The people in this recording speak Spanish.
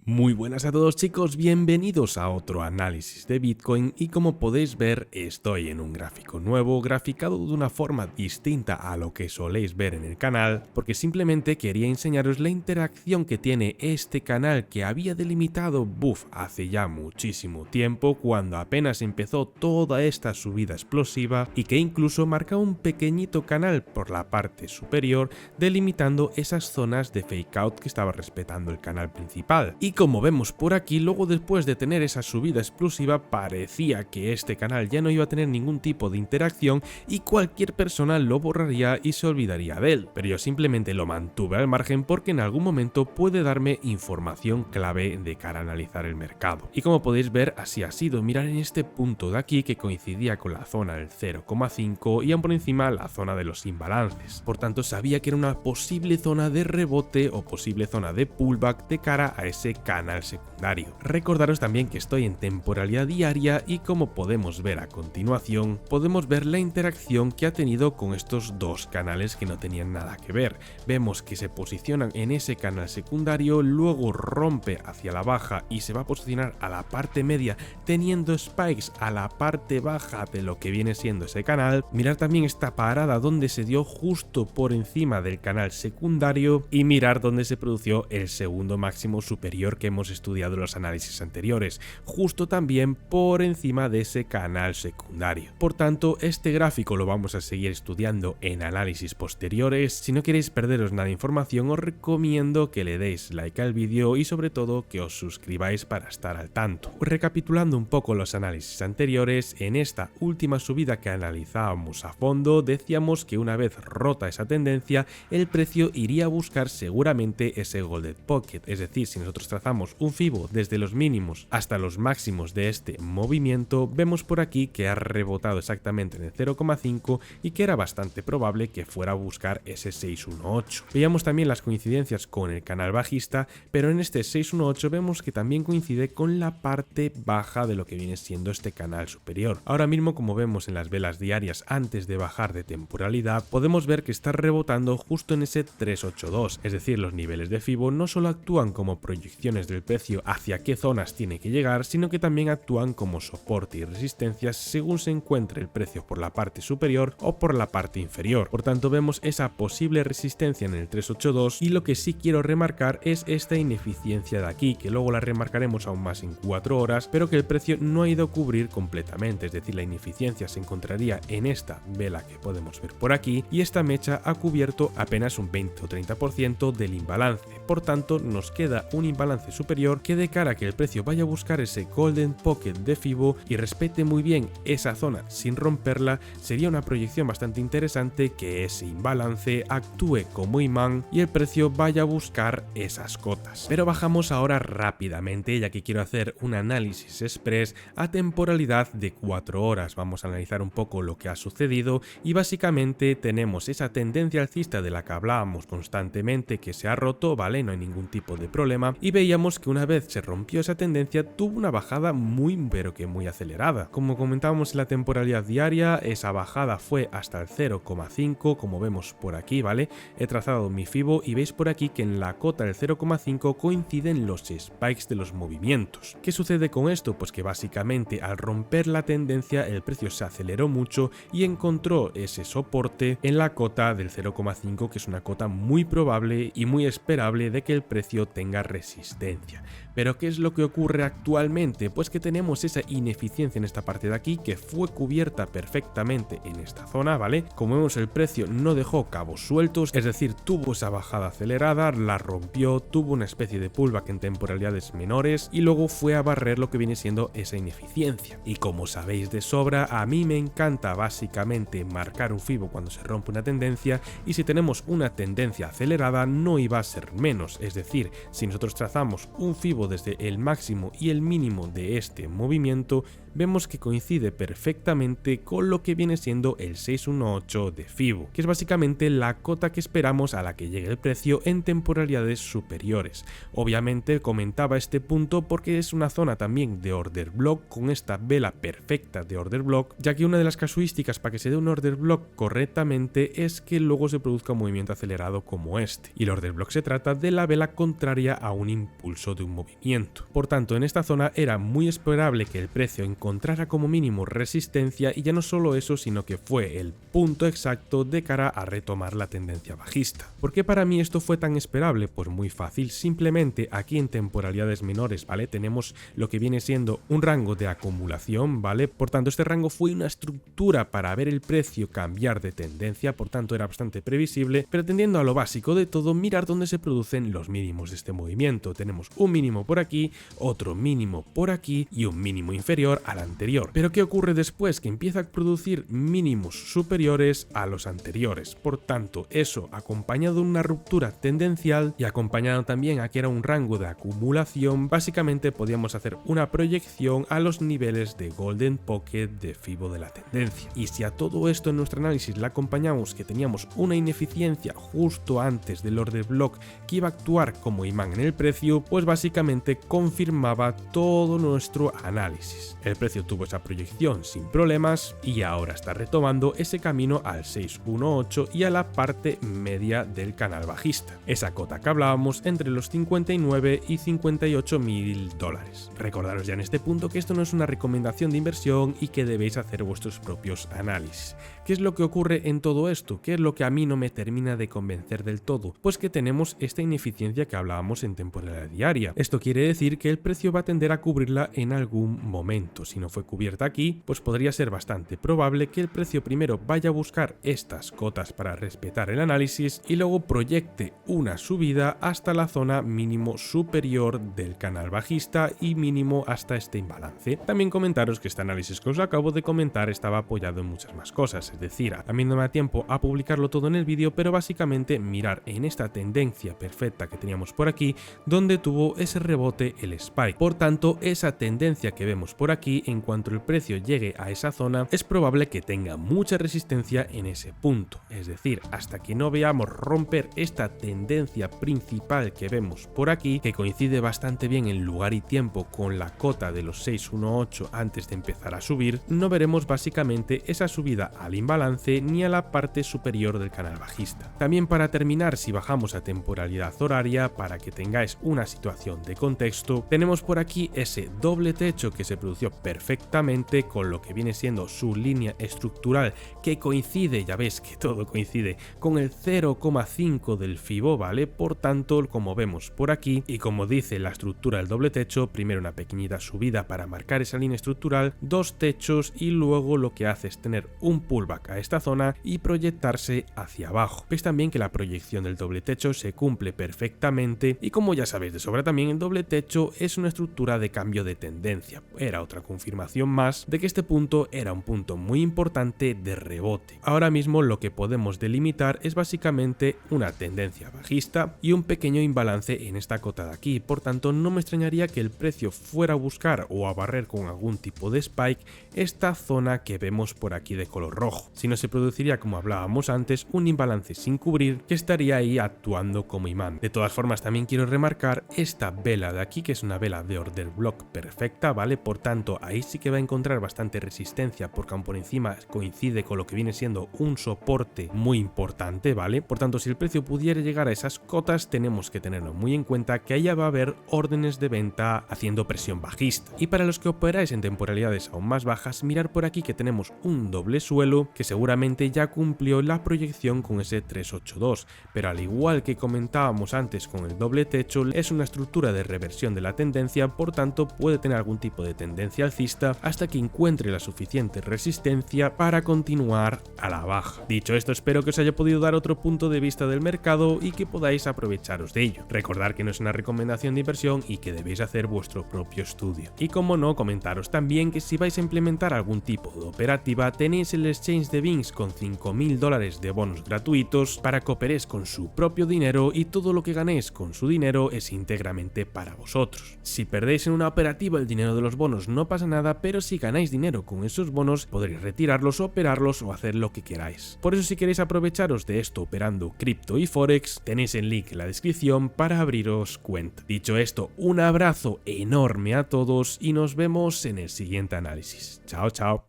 Muy buenas a todos chicos, bienvenidos a otro análisis de Bitcoin y como podéis ver estoy en un gráfico nuevo, graficado de una forma distinta a lo que soléis ver en el canal, porque simplemente quería enseñaros la interacción que tiene este canal que había delimitado hace ya muchísimo tiempo cuando apenas empezó toda esta subida explosiva y que incluso marca un pequeñito canal por la parte superior delimitando esas zonas de fake out que estaba respetando el canal principal. Y como vemos por aquí, luego después de tener esa subida explosiva parecía que este canal ya no iba a tener ningún tipo de interacción y cualquier persona lo borraría y se olvidaría de él, pero yo simplemente lo mantuve al margen porque en algún momento puede darme información clave de cara a analizar el mercado. Y como podéis ver así ha sido, mirar en este punto de aquí que coincidía con la zona del 0,5 y aún por encima la zona de los imbalances, por tanto sabía que era una posible zona de rebote o posible zona de pullback de cara a ese canal secundario. Recordaros también que estoy en temporalidad diaria y como podemos ver a continuación, podemos ver la interacción que ha tenido con estos dos canales que no tenían nada que ver. Vemos que se posicionan en ese canal secundario, luego rompe hacia la baja y se va a posicionar a la parte media teniendo spikes a la parte baja de lo que viene siendo ese canal. Mirar también esta parada donde se dio justo por encima del canal secundario y mirar donde se produjo el segundo máximo superior que hemos estudiado en los análisis anteriores, justo también por encima de ese canal secundario. Por tanto, este gráfico lo vamos a seguir estudiando en análisis posteriores. Si no queréis perderos nada de información, os recomiendo que le deis like al vídeo y sobre todo que os suscribáis para estar al tanto. Recapitulando un poco los análisis anteriores, en esta última subida que analizábamos a fondo, decíamos que una vez rota esa tendencia, el precio iría a buscar seguramente ese Golden Pocket, es decir, si nosotros trazamos un Fibo desde los mínimos hasta los máximos de este movimiento, vemos por aquí que ha rebotado exactamente en el 0,5 y que era bastante probable que fuera a buscar ese 618. Veíamos también las coincidencias con el canal bajista, pero en este 618 vemos que también coincide con la parte baja de lo que viene siendo este canal superior. Ahora mismo, como vemos en las velas diarias antes de bajar de temporalidad, podemos ver que está rebotando justo en ese 382, es decir, los niveles de Fibo no solo actúan como proyecciones del precio hacia qué zonas tiene que llegar, sino que también actúan como soporte y resistencia según se encuentre el precio por la parte superior o por la parte inferior. Por tanto, vemos esa posible resistencia en el 382 y lo que sí quiero remarcar es esta ineficiencia de aquí, que luego la remarcaremos aún más en 4 horas, pero que el precio no ha ido a cubrir completamente, es decir, la ineficiencia se encontraría en esta vela que podemos ver por aquí y esta mecha ha cubierto apenas un 20 o 30% del imbalance. Por tanto, nos queda un imbalance superior que de cara a que el precio vaya a buscar ese Golden Pocket de Fibo y respete muy bien esa zona sin romperla, sería una proyección bastante interesante que ese imbalance actúe como imán y el precio vaya a buscar esas cotas. Pero bajamos ahora rápidamente, ya que quiero hacer un análisis express a temporalidad de 4 horas. Vamos a analizar un poco lo que ha sucedido y básicamente tenemos esa tendencia alcista de la que hablábamos constantemente que se ha roto, ¿vale? No hay ningún tipo de problema y veíamos que una vez se rompió esa tendencia tuvo una bajada muy pero que muy acelerada. Como comentábamos en la temporalidad diaria, esa bajada fue hasta el 0,5 como vemos por aquí, ¿vale? He trazado mi Fibo y veis por aquí que en la cota del 0,5 coinciden los spikes de los movimientos. ¿Qué sucede con esto? Pues que básicamente al romper la tendencia el precio se aceleró mucho y encontró ese soporte en la cota del 0,5, que es una cota muy probable y muy esperable de que el precio tenga resistencia. Pero ¿qué es lo que ocurre actualmente? Pues que tenemos esa ineficiencia en esta parte de aquí que fue cubierta perfectamente en esta zona, ¿vale? Como vemos, el precio no dejó cabos sueltos, es decir, tuvo esa bajada acelerada, la rompió, tuvo una especie de pullback en temporalidades menores y luego fue a barrer lo que viene siendo esa ineficiencia. Y como sabéis de sobra, a mí me encanta básicamente marcar un Fibo cuando se rompe una tendencia y si tenemos una tendencia acelerada no iba a ser menos, es decir, si nosotros trazamos un Fibo desde el máximo y el mínimo de este movimiento, vemos que coincide perfectamente con lo que viene siendo el 618 de Fibo, que es básicamente la cota que esperamos a la que llegue el precio en temporalidades superiores. Obviamente comentaba este punto porque es una zona también de order block con esta vela perfecta de order block, ya que una de las casuísticas para que se dé un order block correctamente es que luego se produzca un movimiento acelerado como este, y el order block se trata de la vela contraria a un impulso de un movimiento movimiento. Por tanto, en esta zona era muy esperable que el precio encontrara como mínimo resistencia, y ya no solo eso, sino que fue el punto exacto de cara a retomar la tendencia bajista. ¿Por qué para mí esto fue tan esperable? Pues muy fácil, simplemente aquí en temporalidades menores, ¿vale? Tenemos lo que viene siendo un rango de acumulación, ¿vale? Por tanto, este rango fue una estructura para ver el precio cambiar de tendencia, por tanto era bastante previsible, pero tendiendo a lo básico de todo, mirar dónde se producen los mínimos de este movimiento. Tenemos un mínimo por aquí, otro mínimo por aquí y un mínimo inferior al anterior. Pero ¿qué ocurre después? Que empieza a producir mínimos superiores a los anteriores. Por tanto, eso acompañado de una ruptura tendencial y acompañado también a que era un rango de acumulación, básicamente podíamos hacer una proyección a los niveles de Golden Pocket de Fibo de la tendencia. Y si a todo esto en nuestro análisis le acompañamos que teníamos una ineficiencia justo antes del order block que iba a actuar como imán en el precio, pues básicamente confirmaba todo nuestro análisis. El precio tuvo esa proyección sin problemas y ahora está retomando ese camino al 618 y a la parte media del canal bajista, esa cota que hablábamos entre los 59 y 58 mil dólares. Recordaros ya en este punto que esto no es una recomendación de inversión y que debéis hacer vuestros propios análisis. ¿Qué es lo que ocurre en todo esto? ¿Qué es lo que a mí no me termina de convencer del todo? Pues que tenemos esta ineficiencia que hablábamos en temporalidad diaria. Esto quiere decir que el precio va a tender a cubrirla en algún momento. Si no fue cubierta aquí, pues podría ser bastante probable que el precio primero vaya a buscar estas cotas para respetar el análisis y luego proyecte una subida hasta la zona mínimo superior del canal bajista y mínimo hasta este imbalance. También comentaros que este análisis que os acabo de comentar estaba apoyado en muchas más cosas, es decir, también no me da tiempo a publicarlo todo en el vídeo, pero básicamente mirar en esta tendencia perfecta que teníamos por aquí, donde tuvo ese rebote el spike. Por tanto, esa tendencia que vemos por aquí, en cuanto el precio llegue a esa zona, es probable que tenga mucha resistencia en ese punto. Es decir, hasta que no veamos romper esta tendencia principal que vemos por aquí, que coincide bastante bien en lugar y tiempo con la cota de los 618 antes de empezar a subir, no veremos básicamente esa subida al imbalance ni a la parte superior del canal bajista. También, para terminar, si bajamos a temporalidad horaria, para que tengáis una situación de contexto, tenemos por aquí ese doble techo que se produjo perfectamente con lo que viene siendo su línea estructural, que coincide, ya ves que todo coincide, con el 0,5 del Fibo, ¿vale? Por tanto, como vemos por aquí, y como dice la estructura del doble techo, primero una pequeñita subida para marcar esa línea estructural, dos techos, y luego lo que hace es tener un pullback a esta zona y proyectarse hacia abajo. Veis también que la proyección del doble techo se cumple perfectamente, y como ya sabéis de sobra también, el doble techo es una estructura de cambio de tendencia. Era otra confirmación más de que este punto era un punto muy importante de rebote. Ahora mismo lo que podemos delimitar es básicamente una tendencia bajista y un pequeño imbalance en esta cota de aquí. Por tanto, no me extrañaría que el precio fuera a buscar o a barrer con algún tipo de spike esta zona que vemos por aquí de color rojo. Si no, se produciría, como hablábamos antes, un imbalance sin cubrir que estaría ahí actuando como imán. De todas formas, también quiero remarcar esta vela de aquí, que es una vela de order block perfecta, ¿vale? Por tanto, ahí sí que va a encontrar bastante resistencia, porque aún por encima coincide con lo que viene siendo un soporte muy importante, ¿vale? Por tanto, si el precio pudiera llegar a esas cotas, tenemos que tenerlo muy en cuenta que allá va a haber órdenes de venta haciendo presión bajista. Y para los que operáis en temporalidades aún más bajas, mirar por aquí que tenemos un doble suelo que seguramente ya cumplió la proyección con ese 382, pero al igual que comentábamos antes con el doble techo, es una estructura de reversión de la tendencia, por tanto puede tener algún tipo de tendencia alcista hasta que encuentre la suficiente resistencia para continuar a la baja. Dicho esto, espero que os haya podido dar otro punto de vista del mercado y que podáis aprovecharos de ello. Recordad que no es una recomendación de inversión y que debéis hacer vuestro propio estudio. Y como no, comentaros también que si vais a implementar algún tipo de operativa, tenéis el exchange de Binx con 5.000 dólares de bonos gratuitos para que operéis con su propio dinero, y todo lo que ganéis con su dinero es íntegramente para vosotros. Si perdéis en una operativa el dinero de los bonos no pasa nada, pero si ganáis dinero con esos bonos podréis retirarlos, operarlos o hacer lo que queráis. Por eso, si queréis aprovecharos de esto operando cripto y forex, tenéis el link en la descripción para abriros cuenta. Dicho esto, un abrazo enorme a todos y nos vemos en el siguiente análisis. Chao, chao.